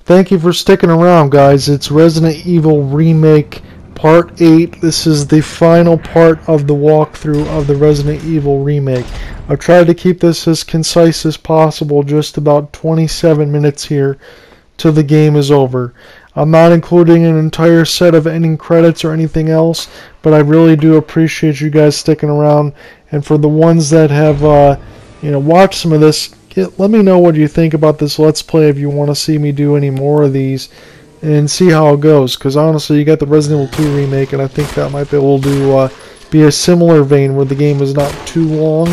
Thank you for sticking around, guys. It's Resident Evil Remake Part 8. This is the final part of the walkthrough of the Resident Evil Remake. I've tried to keep this as concise as possible, just about 27 minutes here till the game is over. I'm not including an entire set of ending credits or anything else, but I really do appreciate you guys sticking around. And for the ones that have watched some of this, let me know what you think about this Let's Play if you want to see me do any more of these and see how it goes. Because honestly, you got the Resident Evil 2 remake, and I think that might be able to be a similar vein where the game is not too long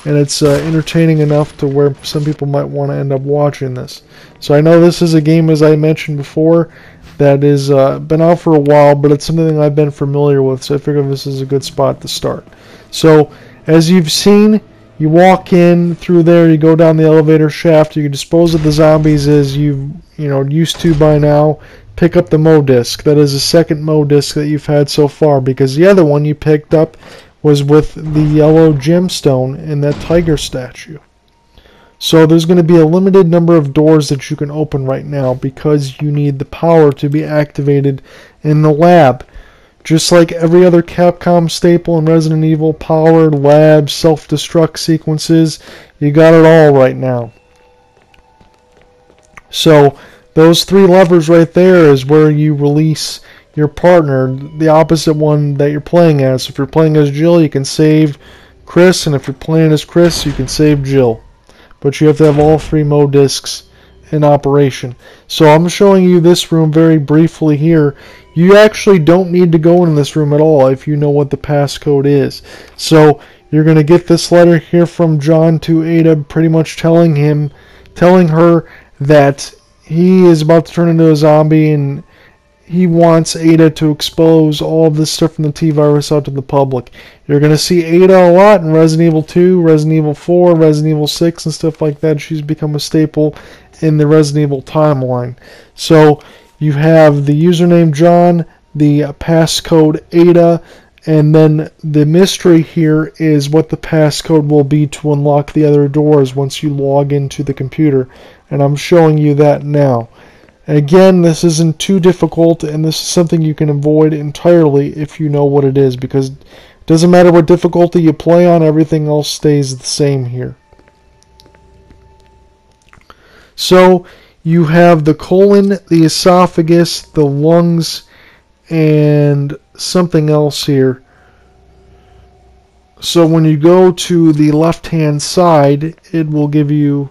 and it's entertaining enough to where some people might want to end up watching this. So I know this is a game, as I mentioned before, that is been out for a while, but it's something I've been familiar with, so I figured this is a good spot to start. So as you've seen, you walk in through there, you go down the elevator shaft, you dispose of the zombies as you've used to by now, pick up the Mo disc. That is the second Mo disc that you've had so far, because the other one you picked up was with the yellow gemstone in that tiger statue. So there's going to be a limited number of doors that you can open right now because you need the power to be activated in the lab. Just like every other Capcom staple in Resident Evil, power, lab, self-destruct sequences, you got it all right now. So those three levers right there is where you release your partner, the opposite one that you're playing as. So if you're playing as Jill, you can save Chris, and if you're playing as Chris, you can save Jill. But you have to have all three Mo discs in operation. So I'm showing you this room very briefly here. You actually don't need to go in this room at all if you know what the passcode is. So you're going to get this letter here from John to Ada, pretty much telling her that he is about to turn into a zombie and he wants Ada to expose all of this stuff from the T-virus out to the public. You're going to see Ada a lot in Resident Evil 2, Resident Evil 4, Resident Evil 6, and stuff like that. She's become a staple in the Resident Evil timeline. So you have the username John, the passcode Ada, and then the mystery here is what the passcode will be to unlock the other doors once you log into the computer. And I'm showing you that now. Again, this isn't too difficult, and this is something you can avoid entirely if you know what it is, because it doesn't matter what difficulty you play on, everything else stays the same here. So you have the colon, the esophagus, the lungs, and something else here. So when you go to the left-hand side, it will give you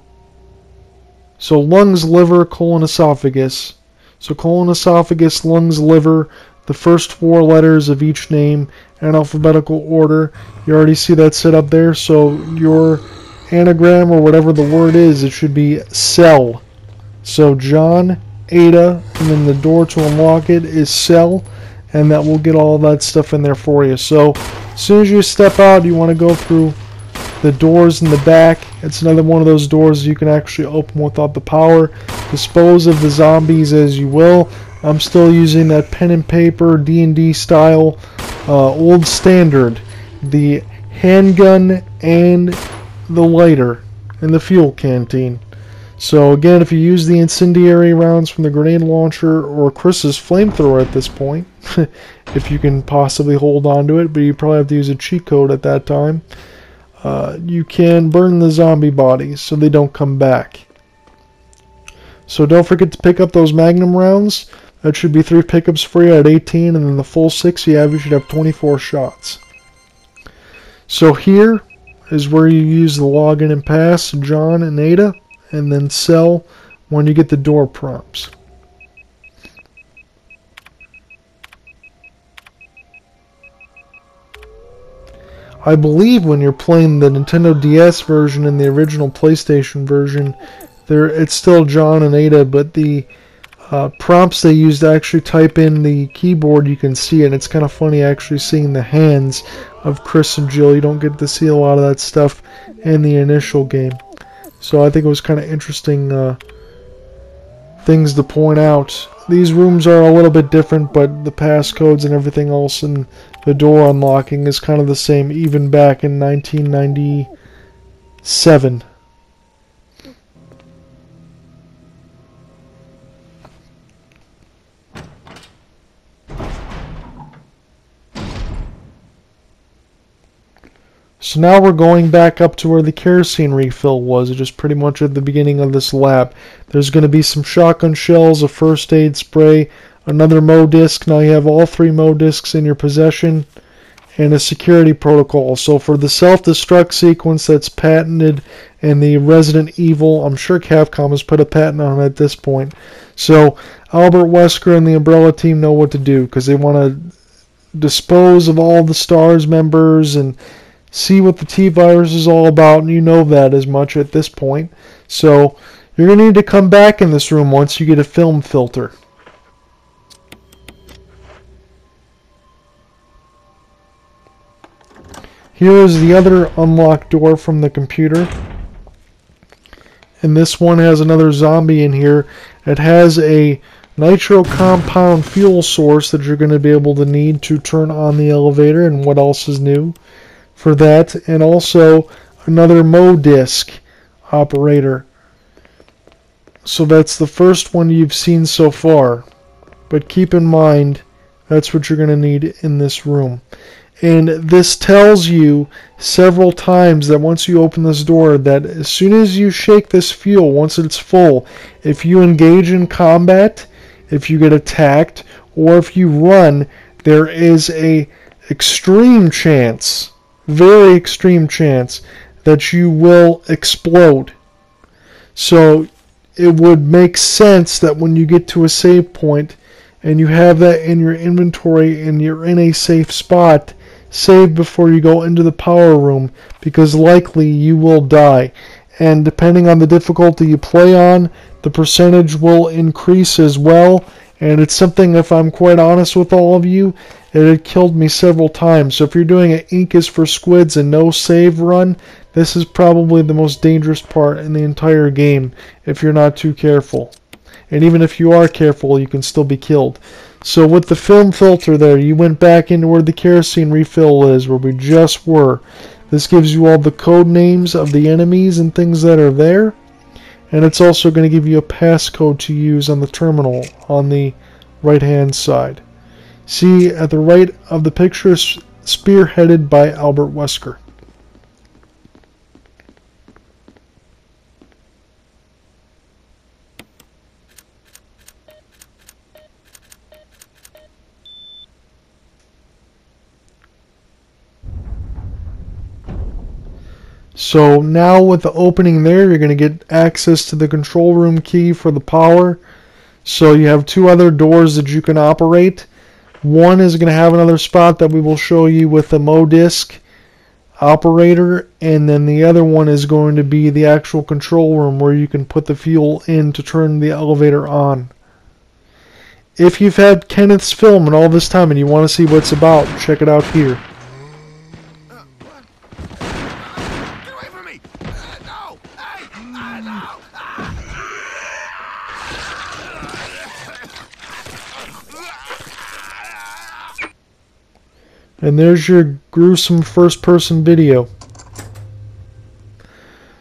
lungs, liver, colon, esophagus. So colon, esophagus, lungs, liver, the first four letters of each name in alphabetical order. You already see that set up there. So your anagram or whatever the word is, it should be cell. So John, Ada, and then the door to unlock it is cell, and that will get all that stuff in there for you. So as soon as you step out, you want to go through the doors in the back. It's another one of those doors you can actually open without the power. Dispose of the zombies as you will. I'm still using that pen and paper D&D style old standard. The handgun and the lighter and the fuel canteen. So again, if you use the incendiary rounds from the grenade launcher or Chris's flamethrower at this point, if you can possibly hold on to it, but you probably have to use a cheat code at that time, you can burn the zombie bodies so they don't come back. So don't forget to pick up those Magnum rounds. That should be 3 pickups for you at 18, and then the full 6 you should have 24 shots. So here is where you use the login and pass, John and Ada, and then cell when you get the door prompts. I believe when you're playing the Nintendo DS version and the original PlayStation version, it's still John and Ada, but the prompts they use to actually type in the keyboard, you can see it. It's kind of funny actually seeing the hands of Chris and Jill. You don't get to see a lot of that stuff in the initial game. So I think it was kind of interesting things to point out. These rooms are a little bit different, but the passcodes and everything else and the door unlocking is kind of the same, even back in 1997. So now we're going back up to where the kerosene refill was, just pretty much at the beginning of this lab. There's going to be some shotgun shells, a first aid spray, another Mo disc. Now you have all 3 Mo discs in your possession, and a security protocol. So for the self-destruct sequence that's patented in the Resident Evil, I'm sure Capcom has put a patent on it at this point. So Albert Wesker and the Umbrella team know what to do, because they want to dispose of all the STARS members and see what the T-virus is all about, and you know that as much at this point. So you're going to need to come back in this room once you get a film filter. Here is the other unlocked door from the computer. And this one has another zombie in here. It has a nitro compound fuel source that you're going to be able to need to turn on the elevator, and what else is new for that, and also another Mo disc operator. So that's the first one you've seen so far, but keep in mind that's what you're going to need in this room. And this tells you several times that once you open this door, that as soon as you shake this fuel, once it's full, if you engage in combat, if you get attacked, or if you run, there is a extreme chance, very extreme chance, that you will explode. So it would make sense that when you get to a save point and you have that in your inventory and you're in a safe spot, save before you go into the power room, because likely you will die. And depending on the difficulty you play on, the percentage will increase as well. And it's something, if I'm quite honest with all of you, it had killed me several times. So if you're doing an ink is for squids and no save run, this is probably the most dangerous part in the entire game if you're not too careful. And even if you are careful, you can still be killed. So with the film filter there, you went back into where the kerosene refill is, where we just were. This gives you all the code names of the enemies and things that are there. And it's also going to give you a passcode to use on the terminal on the right hand side. See at the right of the picture, spearheaded by Albert Wesker. So now with the opening there, you're going to get access to the control room key for the power. So you have 2 other doors that you can operate. One is going to have another spot that we will show you with the Mo disc operator, and then the other one is going to be the actual control room where you can put the fuel in to turn the elevator on. If you've had Kenneth's film and all this time and you want to see what it's about, check it out here. And there's your gruesome first-person video.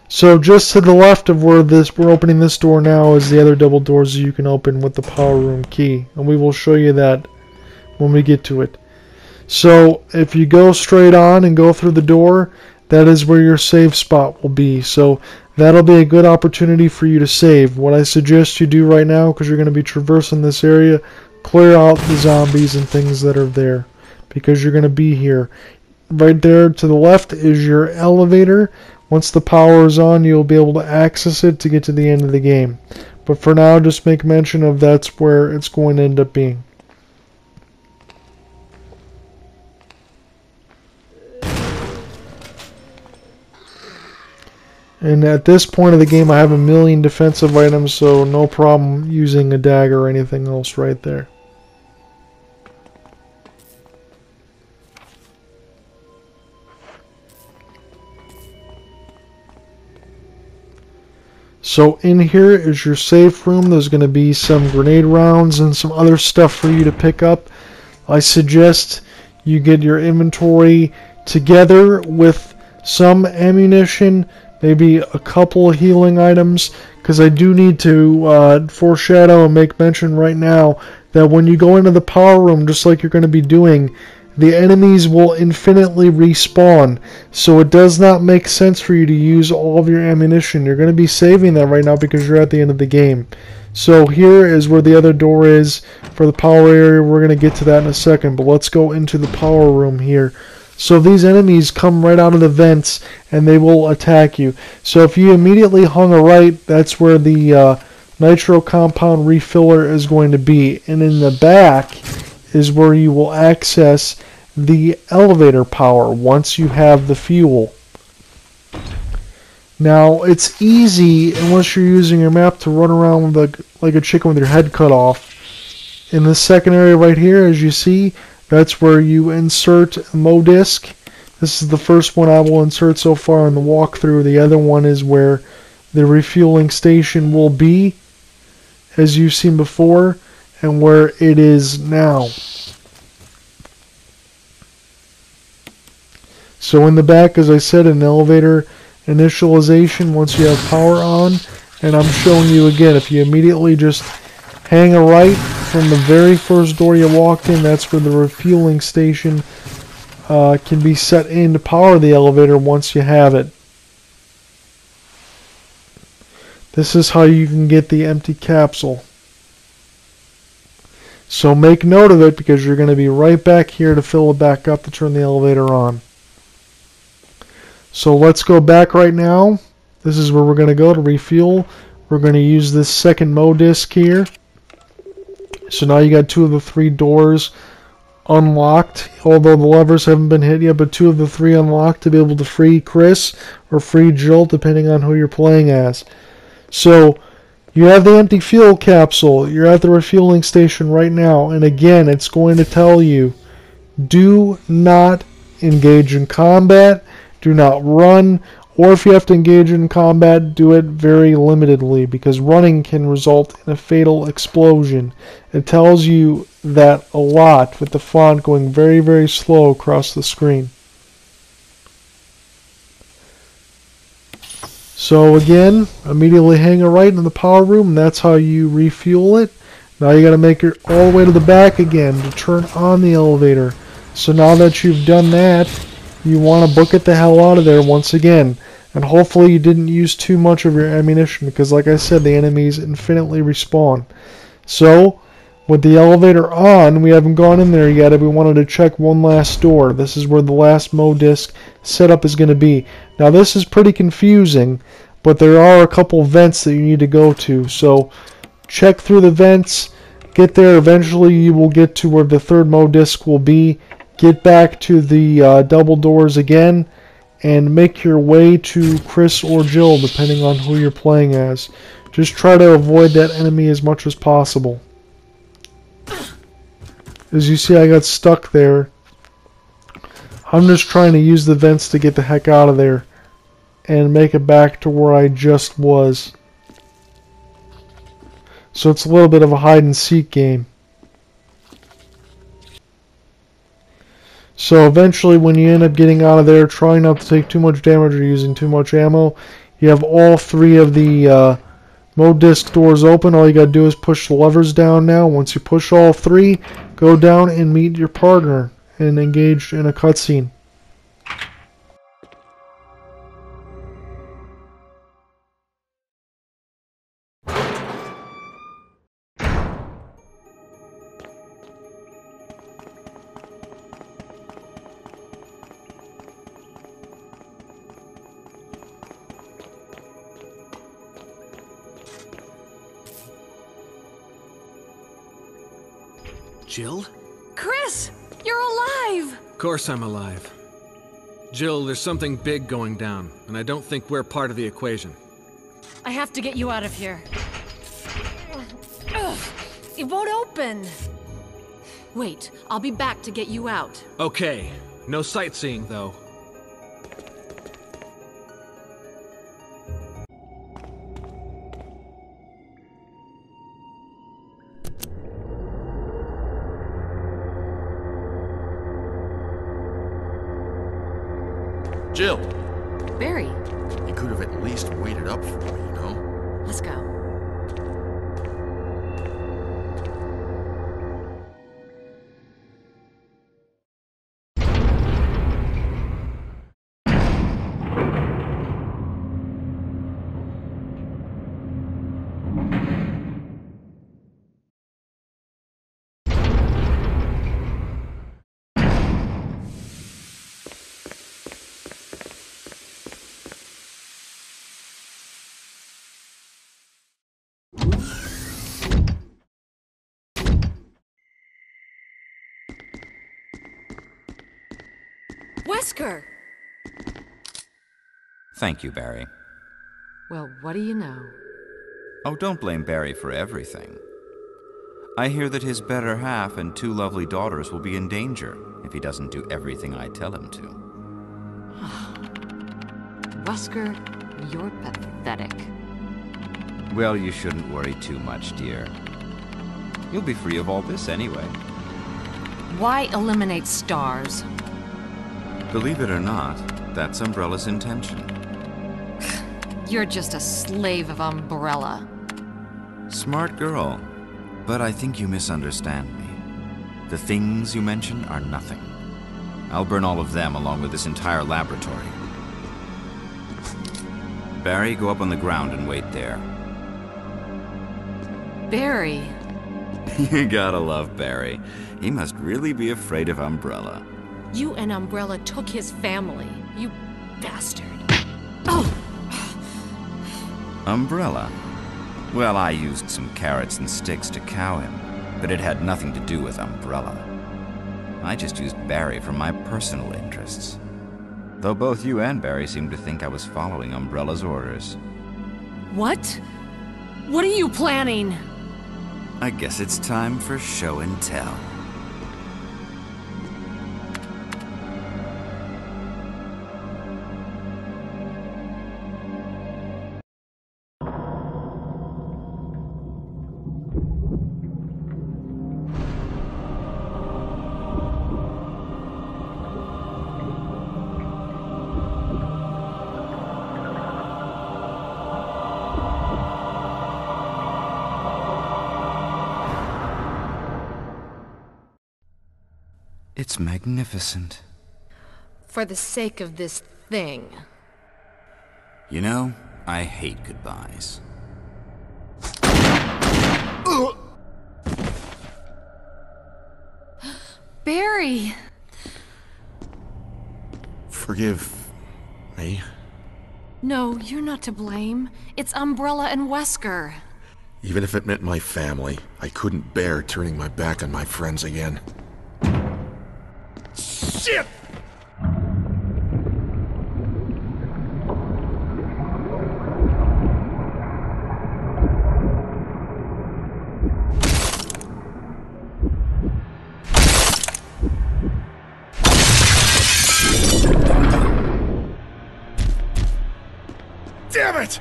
So just to the left of where we're opening this door now is the other double doors that you can open with the power room key. And we will show you that when we get to it. So if you go straight on and go through the door, that is where your save spot will be. So that'll be a good opportunity for you to save. What I suggest you do right now, because you're going to be traversing this area, clear out the zombies and things that are there, because you're going to be here. Right there to the left is your elevator. Once the power is on, you'll be able to access it to get to the end of the game. But for now, just make mention of that's where it's going to end up being. And at this point of the game, I have 1,000,000 defensive items, so no problem using a dagger or anything else right there. So in here is your safe room. There's going to be some grenade rounds and some other stuff for you to pick up. I suggest you get your inventory together with some ammunition, maybe a couple of healing items, because I do need to foreshadow and make mention right now that when you go into the power room, just like you're going to be doing, the enemies will infinitely respawn. So it does not make sense for you to use all of your ammunition. You're going to be saving that right now because you're at the end of the game. So here is where the other door is for the power area. We're going to get to that in a second, but let's go into the power room here. So these enemies come right out of the vents and they will attack you. So if you immediately hung a right, that's where the nitro compound refiller is going to be. And in the back is where you will access the elevator power once you have the fuel. Now, it's easy, unless you're using your map, to run around with like a chicken with your head cut off. In the second area right here, as you see, that's where you insert a MO disc. This is the first one I will insert so far in the walkthrough. The other one is where the refueling station will be, as you've seen before, and where it is now. So in the back, as I said, an elevator initialization once you have power on, and I'm showing you again, if you immediately just hang a right from the very first door you walked in, that's where the refueling station can be set in to power the elevator once you have it. This is how you can get the empty capsule. So make note of it because you're going to be right back here to fill it back up to turn the elevator on. So let's go back right now. This is where we're going to go to refuel. We're going to use this second MO disc here. So now you got 2 of the 3 doors unlocked, although the levers haven't been hit yet, but 2 of the 3 unlocked to be able to free Chris or free Jill, depending on who you're playing as. So you have the empty fuel capsule. You're at the refueling station right now, and again, it's going to tell you, do not engage in combat. Do not run, or if you have to engage in combat, do it very limitedly, because running can result in a fatal explosion. It tells you that a lot with the font going very, very slow across the screen. So again, immediately hang a right in the power room, and that's how you refuel it. Now you got to make it all the way to the back again to turn on the elevator. So now that you've done that, you want to book it the hell out of there once again. And hopefully you didn't use too much of your ammunition, because like I said, the enemies infinitely respawn. So, with the elevator on, we haven't gone in there yet, and we wanted to check one last door. This is where the last MO disc setup is going to be. Now this is pretty confusing, but there are a couple vents that you need to go to. So, check through the vents, get there. Eventually you will get to where the third MO disc will be. Get back to the double doors again, and make your way to Chris or Jill, depending on who you're playing as. Just try to avoid that enemy as much as possible. As you see, I got stuck there. I'm just trying to use the vents to get the heck out of there and make it back to where I just was. So it's a little bit of a hide and seek game. So eventually, when you end up getting out of there, trying not to take too much damage or using too much ammo, you have all 3 of the MO disc doors open. All you got to do is push the levers down now. Once you push all 3, go down and meet your partner and engage in a cutscene. Jill? Chris! You're alive! Of course I'm alive. Jill, there's something big going down, and I don't think we're part of the equation. I have to get you out of here. Ugh, it won't open. Wait, I'll be back to get you out. Okay, no sightseeing though. Jill, Barry, you could have at least waited up for me, you know? let's go. Wesker! Thank you, Barry. Well, what do you know? Oh, don't blame Barry for everything. I hear that his better half and 2 lovely daughters will be in danger if he doesn't do everything I tell him to. Wesker, you're pathetic. Well, you shouldn't worry too much, dear. You'll be free of all this anyway. Why eliminate stars? Believe it or not, that's Umbrella's intention. You're just a slave of Umbrella. Smart girl, but I think you misunderstand me. The things you mention are nothing. I'll burn all of them along with this entire laboratory. Barry, go up on the ground and wait there. Barry. You gotta love Barry. He must really be afraid of Umbrella. You and Umbrella took his family, you bastard. Oh! Umbrella? Well, I used some carrots and sticks to cow him, but it had nothing to do with Umbrella. I just used Barry for my personal interests. Though both you and Barry seem to think I was following Umbrella's orders. What? What are you planning? I guess it's time for show and tell. It's magnificent. For the sake of this thing. You know, I hate goodbyes. Barry! Forgive me. No, you're not to blame. It's Umbrella and Wesker. Even if it meant my family, I couldn't bear turning my back on my friends again. Shit! Damn it!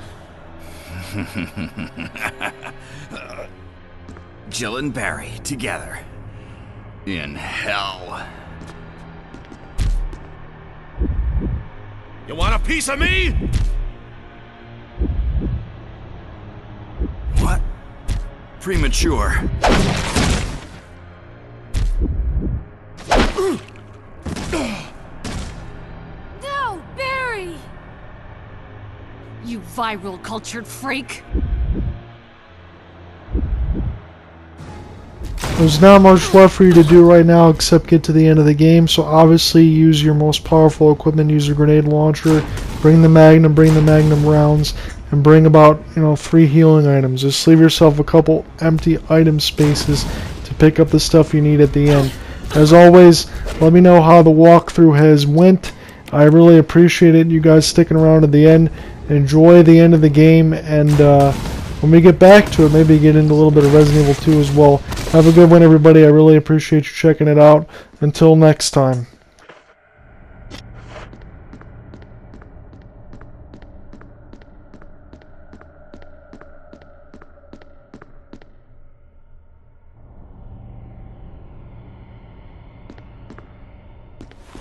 Jill and Barry together. In hell. You want a piece of me? What? Premature. No, Barry! You viral cultured freak! There's not much left for you to do right now except get to the end of the game, so obviously use your most powerful equipment, use your grenade launcher, bring the magnum rounds, and bring about 3 healing items. Just leave yourself a couple empty item spaces to pick up the stuff you need at the end. As always, let me know how the walkthrough has went. I really appreciate it, you guys sticking around to the end. Enjoy the end of the game, and when we get back to it, maybe get into a little bit of Resident Evil 2 as well. Have a good one, everybody. I really appreciate you checking it out. Until next time.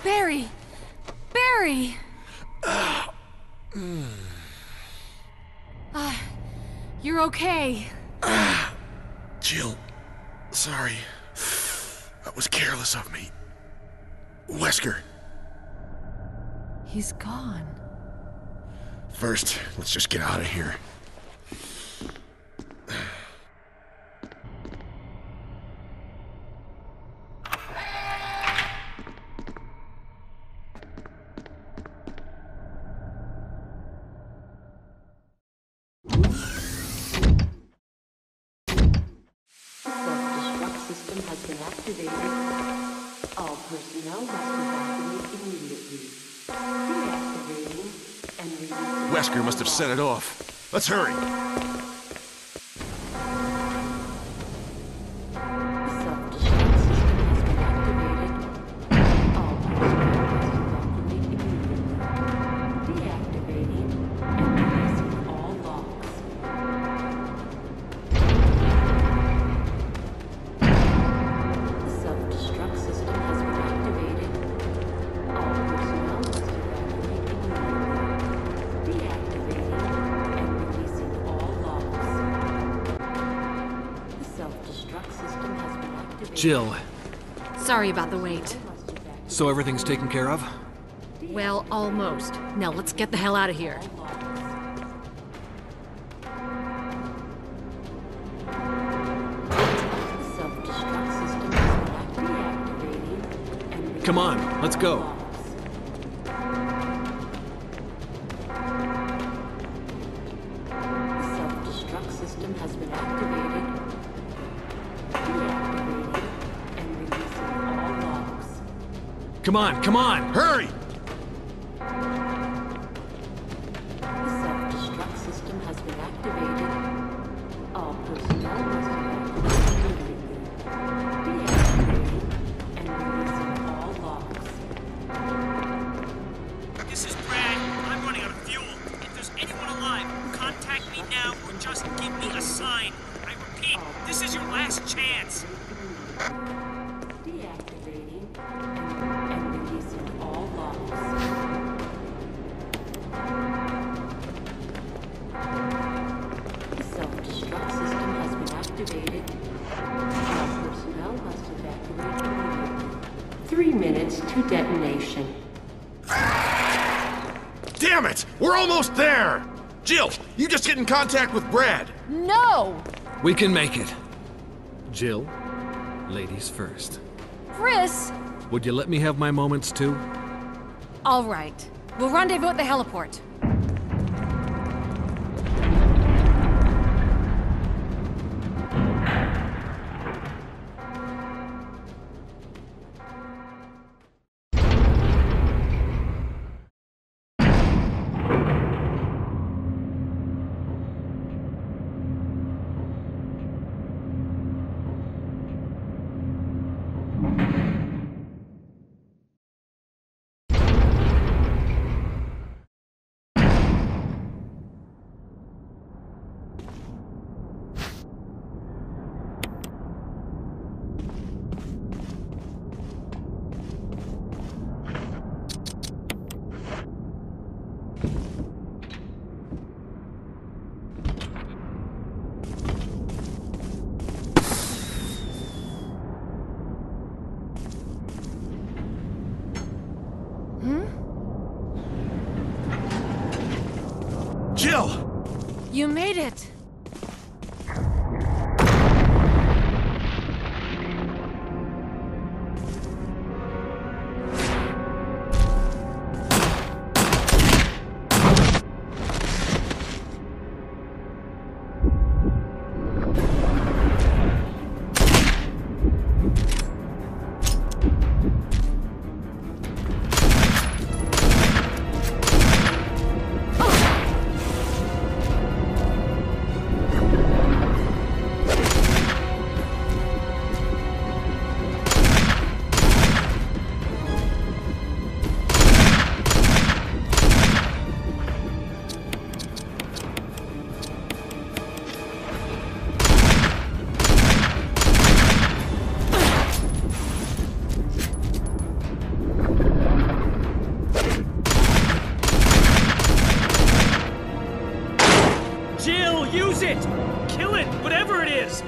Barry! Barry! You're okay. Jill, sorry. That was careless of me. Wesker. He's gone. First, let's just get out of here. Self-destruct system has been activated. All personnel must evacuate immediately. Deactivating and releasing. Wesker must have set it off. Let's hurry. Self-destruct system has been activated. All personnel must evacuate immediately. Deactivating and releasing all locks. The self-destruct system has been activated. All personnel must evacuate immediately. Deactivating and releasing all locks. The self-destruct system has been activated. Jill, Sorry about the wait. Must evacuate so everything's taken care of? Well, almost. Now let's get the hell out of here. all locks. The self-destruct system has been deactivating and Come on, let's go. locks. The self-destruct system has been activated. Deactivating and releasing all locks. Come on, come on! Hurry! The self-destruct system has been activated. All personnel must evacuate immediately. Deactivating and releasing all locks. This is Brad. I'm running out of fuel. If there's anyone alive, contact me now or just give me a sign. I repeat, this is your last chance. Deactivating and releasing all locks. The self-destruct system has been activated. All personnel must evacuate immediately. 3 minutes to detonation. Damn it! We're almost there! Jill, you just get in contact with Brad. No! We can make it. Jill, ladies first. Chris! Would you let me have my moments too? All right. We'll rendezvous at the heliport. Jill! You made it! Jill, use it! Kill it, whatever it is!